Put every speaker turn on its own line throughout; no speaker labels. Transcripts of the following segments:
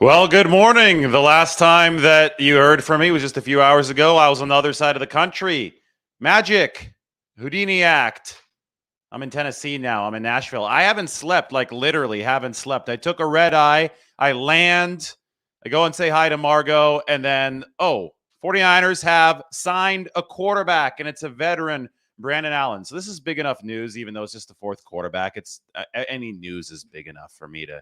Well, good morning. The last time that you heard from me was just a few hours ago. I was on the other side of the country. Magic, Houdini Act. I'm in Tennessee now. I'm in Nashville. I haven't slept, like literally haven't slept. I took a red eye. I land. I go and say hi to Margot. And then, 49ers have signed a quarterback, and it's a veteran, Brandon Allen. So this is big enough news, even though it's just the fourth quarterback. It's any news is big enough for me to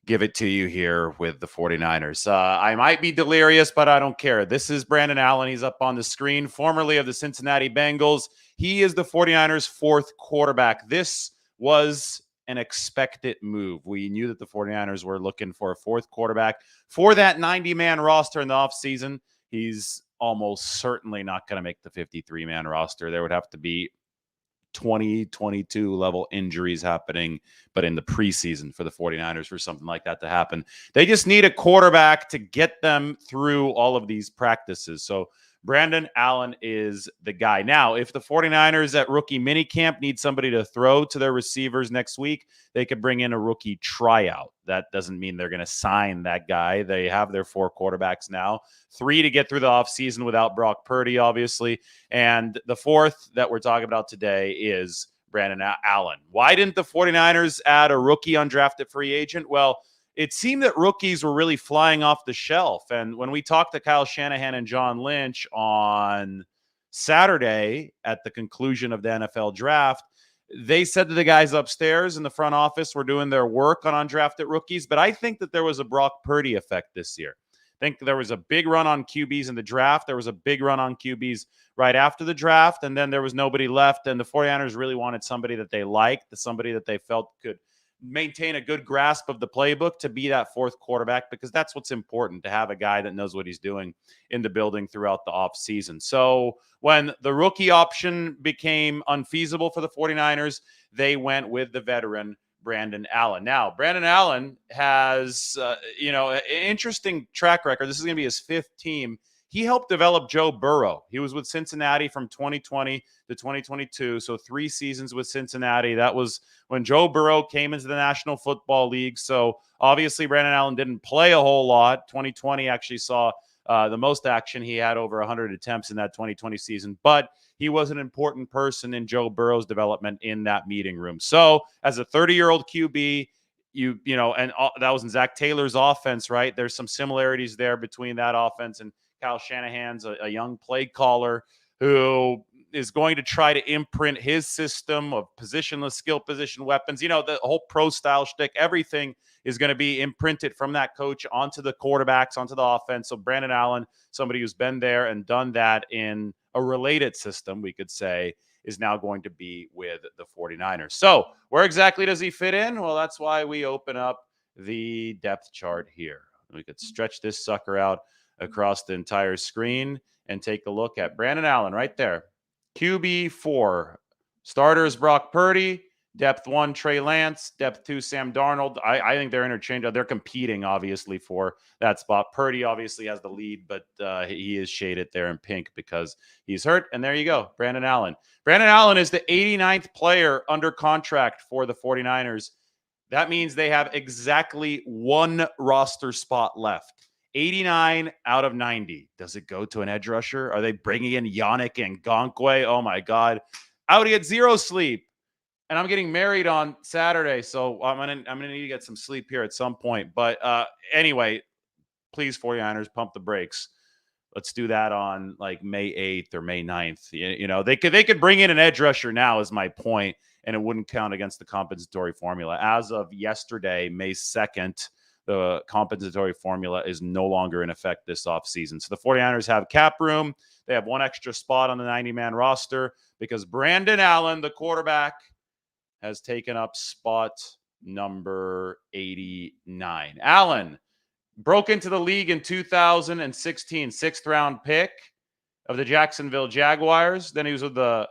give it to you here with the 49ers. I might be delirious, but I don't care. This is Brandon Allen. He's up on the screen, formerly of the Cincinnati Bengals. He is the 49ers' fourth quarterback. This was an expected move. We knew that the 49ers were looking for a fourth quarterback for that 90-man roster in the offseason. He's almost certainly not going to make the 53-man roster. There would have to be 2022 level injuries happening, but in the preseason for the 49ers for something like that to happen. They just need a quarterback to get them through all of these practices. So Brandon Allen is the guy. Now, if the 49ers at rookie minicamp need somebody to throw to their receivers next week, they could bring in a rookie tryout. That doesn't mean they're going to sign that guy. They have their four quarterbacks now, three to get through the offseason without Brock Purdy, obviously. And the fourth that we're talking about today is Brandon Allen. Why didn't the 49ers add a rookie undrafted free agent? Well, it seemed that rookies were really flying off the shelf. And when we talked to Kyle Shanahan and John Lynch on Saturday at the conclusion of the NFL draft, they said that the guys upstairs in the front office were doing their work on undrafted rookies. But I think that there was a Brock Purdy effect this year. I think there was a big run on QBs in the draft. There was a big run on QBs right after the draft, and then there was nobody left. And the 49ers really wanted somebody that they liked, somebody that they felt could maintain a good grasp of the playbook to be that fourth quarterback, because that's what's important, to have a guy that knows what he's doing in the building throughout the offseason. So when the rookie option became unfeasible for the 49ers, they went with the veteran Brandon Allen. Now, Brandon Allen has, an interesting track record. This is going to be his fifth team. He helped develop Joe Burrow. He was with Cincinnati from 2020 to 2022, so 3 seasons with Cincinnati. That was when Joe Burrow came into the National Football League. So obviously, Brandon Allen didn't play a whole lot. 2020 actually saw the most action. He had over 100 attempts in that 2020 season, but he was an important person in Joe Burrow's development in that meeting room. So as a 30-year-old QB, that was in Zach Taylor's offense, right? There's some similarities there between that offense and Kyle Shanahan's, a young play caller who is going to try to imprint his system of positionless skill position weapons. The whole pro style shtick, everything is going to be imprinted from that coach onto the quarterbacks, onto the offense. So Brandon Allen, somebody who's been there and done that in a related system, we could say, is now going to be with the 49ers. So where exactly does he fit in? Well, that's why we open up the depth chart here. We could stretch this sucker out across the entire screen and take a look at Brandon Allen right there. QB4. Starters, Brock Purdy. Depth 1, Trey Lance. Depth 2, Sam Darnold. I think they're interchangeable. They're competing, obviously, for that spot. Purdy obviously has the lead, but he is shaded there in pink because he's hurt. And there you go, Brandon Allen. Brandon Allen is the 89th player under contract for the 49ers. That means they have exactly one roster spot left. 89 out of 90. Does it go to an edge rusher? Are they bringing in Yannick Ngakoue? Oh, my God. I would get zero sleep. And I'm getting married on Saturday, so I'm gonna need to get some sleep here at some point. But anyway, please, 49ers, pump the brakes. Let's do that on like May 8th or May 9th. They could bring in an edge rusher now, is my point, and it wouldn't count against the compensatory formula. As of yesterday, May 2nd, the compensatory formula is no longer in effect this offseason. So the 49ers have cap room. They have one extra spot on the 90-man roster because Brandon Allen, the quarterback, has taken up spot number 89. Allen broke into the league in 2016, sixth-round pick of the Jacksonville Jaguars. Then he was with the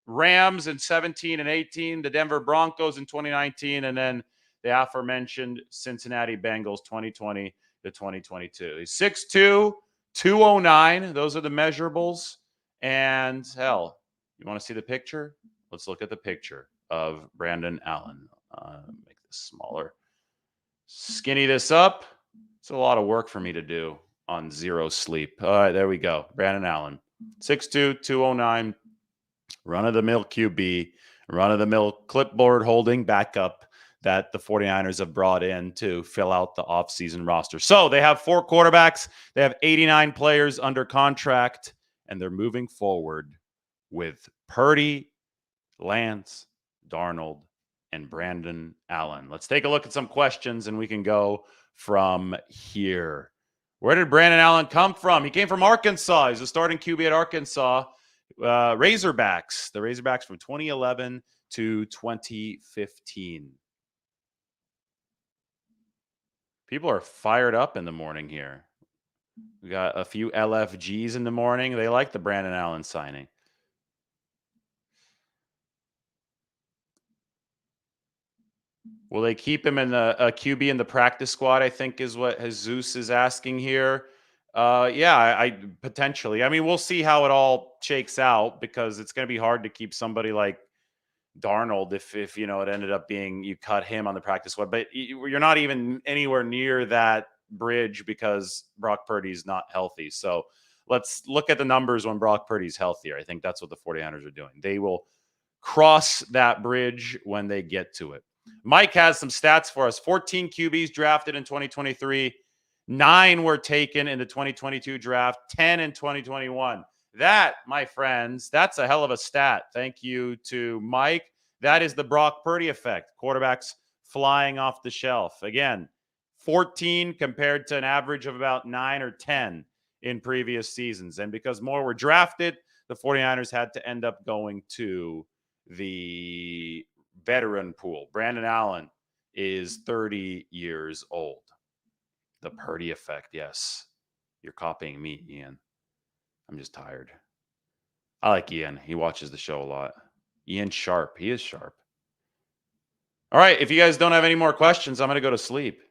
Rams in 17 and 18, the Denver Broncos in 2019, and then the aforementioned Cincinnati Bengals 2020 to 2022. He's 6'2", 209. Those are the measurables. And hell, you want to see the picture? Let's look at the picture of Brandon Allen. Make this smaller. Skinny this up. It's a lot of work for me to do on zero sleep. All right, there we go. Brandon Allen, 6'2", 209, run-of-the-mill QB, run-of-the-mill clipboard holding backup that the 49ers have brought in to fill out the offseason roster. So they have 4 quarterbacks. They have 89 players under contract, and they're moving forward with Purdy, Lance, Darnold, and Brandon Allen. Let's take a look at some questions, and we can go from here. Where did Brandon Allen come from? He came from Arkansas. He's a starting QB at Arkansas. Razorbacks. The Razorbacks from 2011 to 2015. People are fired up in the morning here. We got a few LFGs in the morning. They like the Brandon Allen signing. Will they keep him in the QB in the practice squad? I think is what Jesus is asking here. Yeah, I potentially. I mean, we'll see how it all shakes out because it's going to be hard to keep somebody like Darnold if you know it ended up being you cut him on the practice squad, but you're not even anywhere near that bridge because Brock Purdy's not healthy. So let's look at the numbers when Brock Purdy's healthier. I think that's what the 49ers are doing. They will cross that bridge when they get to it. Mike has some stats for us. 14 QBs drafted in 2023. 9 were taken in the 2022 draft. 10 in 2021. That, my friends, that's a hell of a stat. Thank you to Mike. That is the Brock Purdy effect. Quarterbacks flying off the shelf. Again, 14 compared to an average of about 9 or 10 in previous seasons. And because more were drafted, the 49ers had to end up going to the veteran pool. Brandon Allen is 30 years old. The Purdy effect, yes. You're copying me, Ian. I'm just tired. I like Ian. He watches the show a lot. Ian Sharp. He is sharp. All right. If you guys don't have any more questions, I'm going to go to sleep.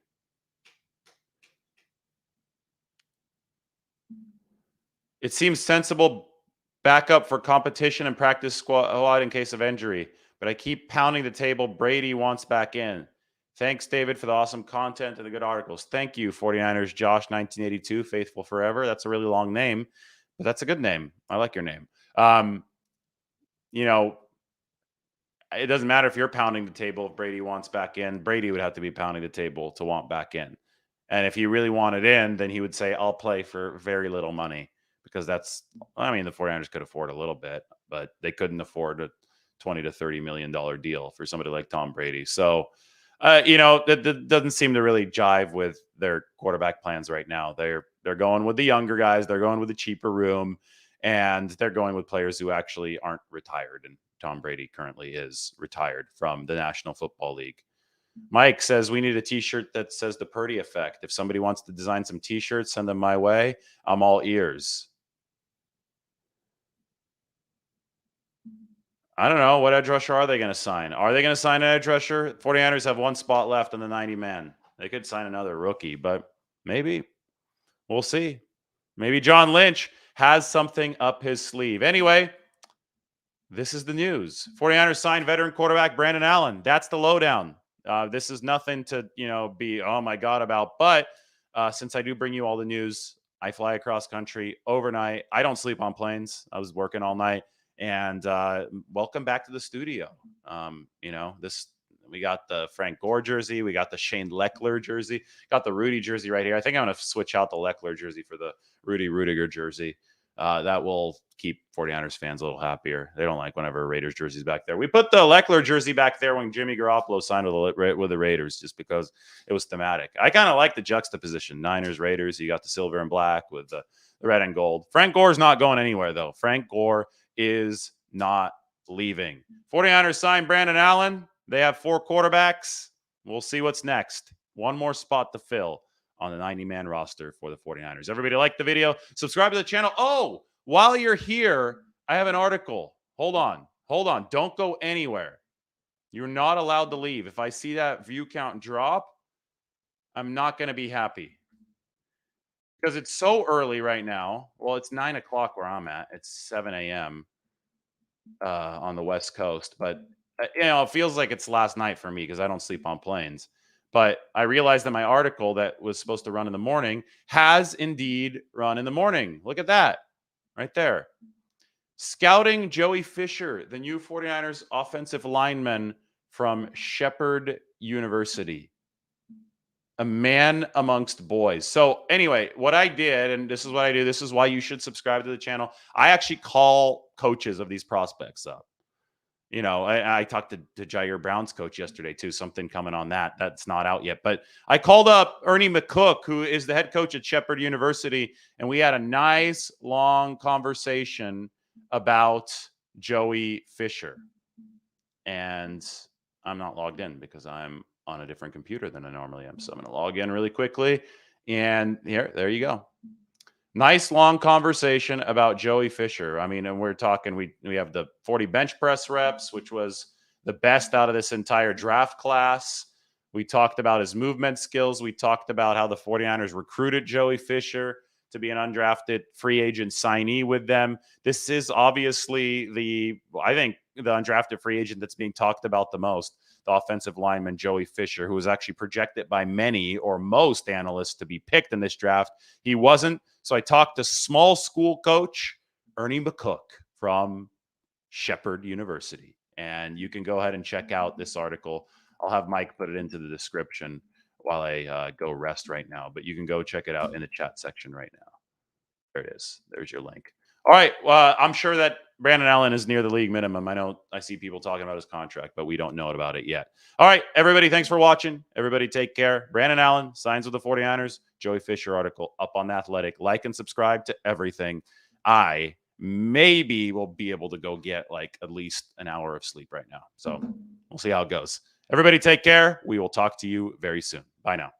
It seems sensible backup for competition and practice squad in case of injury, but I keep pounding the table. Brady wants back in. Thanks, David, for the awesome content and the good articles. Thank you, 49ers Josh 1982, Faithful Forever. That's a really long name, but that's a good name. I like your name. You know, it doesn't matter if you're pounding the table if Brady wants back in. Brady would have to be pounding the table to want back in. And if he really wanted in, then he would say, I'll play for very little money because that's, I mean, the 49ers could afford a little bit, but they couldn't afford a $20 to $30 million deal for somebody like Tom Brady. So, you know, that doesn't seem to really jive with their quarterback plans right now. They're going with the younger guys. They're going with the cheaper room, and they're going with players who actually aren't retired. And Tom Brady currently is retired from the National Football League. Mike says we need a t-shirt that says the Purdy effect. If somebody wants to design some t-shirts, send them my way. I'm all ears. I don't know. What edge rusher are they going to sign? Are they going to sign an edge rusher? 49ers have 1 spot left on the 90-man. They could sign another rookie, but maybe. We'll see. Maybe John Lynch has something up his sleeve. Anyway, this is the news. 49ers signed veteran quarterback Brandon Allen. That's the lowdown. This is nothing to, be, oh my God, about. But since I do bring you all the news, I fly across country overnight. I don't sleep on planes. I was working all night. And welcome back to the studio. We got the Frank Gore jersey. We got the Shane Leckler jersey. Got the Rudy jersey right here. I think I'm going to switch out the Leckler jersey for the Rudy Rudiger jersey. That will keep 49ers fans a little happier. They don't like whenever Raiders jerseys back there. We put the Leckler jersey back there when Jimmy Garoppolo signed with the Raiders just because it was thematic. I kind of like the juxtaposition. Niners, Raiders. You got the silver and black with the red and gold. Frank Gore's not going anywhere, though. Frank Gore is not leaving. 49ers signed Brandon Allen. They have 4 quarterbacks. We'll see what's next. 1 more spot to fill on the 90-man roster for the 49ers. Everybody like the video. Subscribe to the channel. Oh, while you're here, I have an article. Hold on. Don't go anywhere. You're not allowed to leave. If I see that view count drop, I'm not going to be happy. Because it's so early right now. Well, it's 9 o'clock where I'm at. It's 7 a.m. On the West Coast. But, it feels like it's last night for me because I don't sleep on planes. But I realized that my article that was supposed to run in the morning has indeed run in the morning. Look at that right there. Scouting Joey Fisher, the new 49ers offensive lineman from Shepherd University. A man amongst boys. So anyway, what I did, and this is what I do, this is why you should subscribe to the channel. I actually call coaches of these prospects up. You know, I talked to Ji'ayir Brown's coach yesterday too. Something coming on that. That's not out yet. But I called up Ernie McCook, who is the head coach at Shepherd University, and we had a nice long conversation about Joey Fisher. And I'm not logged in because I'm on a different computer than I normally am. So I'm going to log in really quickly. And there you go. Nice long conversation about Joey Fisher. I mean, and we're talking, we have the 40 bench press reps, which was the best out of this entire draft class. We talked about his movement skills. We talked about how the 49ers recruited Joey Fisher to be an undrafted free agent signee with them. This is obviously I think the undrafted free agent that's being talked about the most, the offensive lineman Joey Fisher, who was actually projected by many or most analysts to be picked in this draft. He wasn't. So I talked to small school coach Ernie McCook from Shepherd University. And you can go ahead and check out this article. I'll have Mike put it into the description while I go rest right now. But you can go check it out in the chat section right now. There it is. There's your link. All right. Well, I'm sure that Brandon Allen is near the league minimum. I know I see people talking about his contract, but we don't know about it yet. All right, everybody, thanks for watching. Everybody take care. Brandon Allen signs with the 49ers. Joey Fisher article up on The Athletic. Like and subscribe to everything. I maybe will be able to go get like at least an hour of sleep right now. So we'll see how it goes. Everybody take care. We will talk to you very soon. Bye now.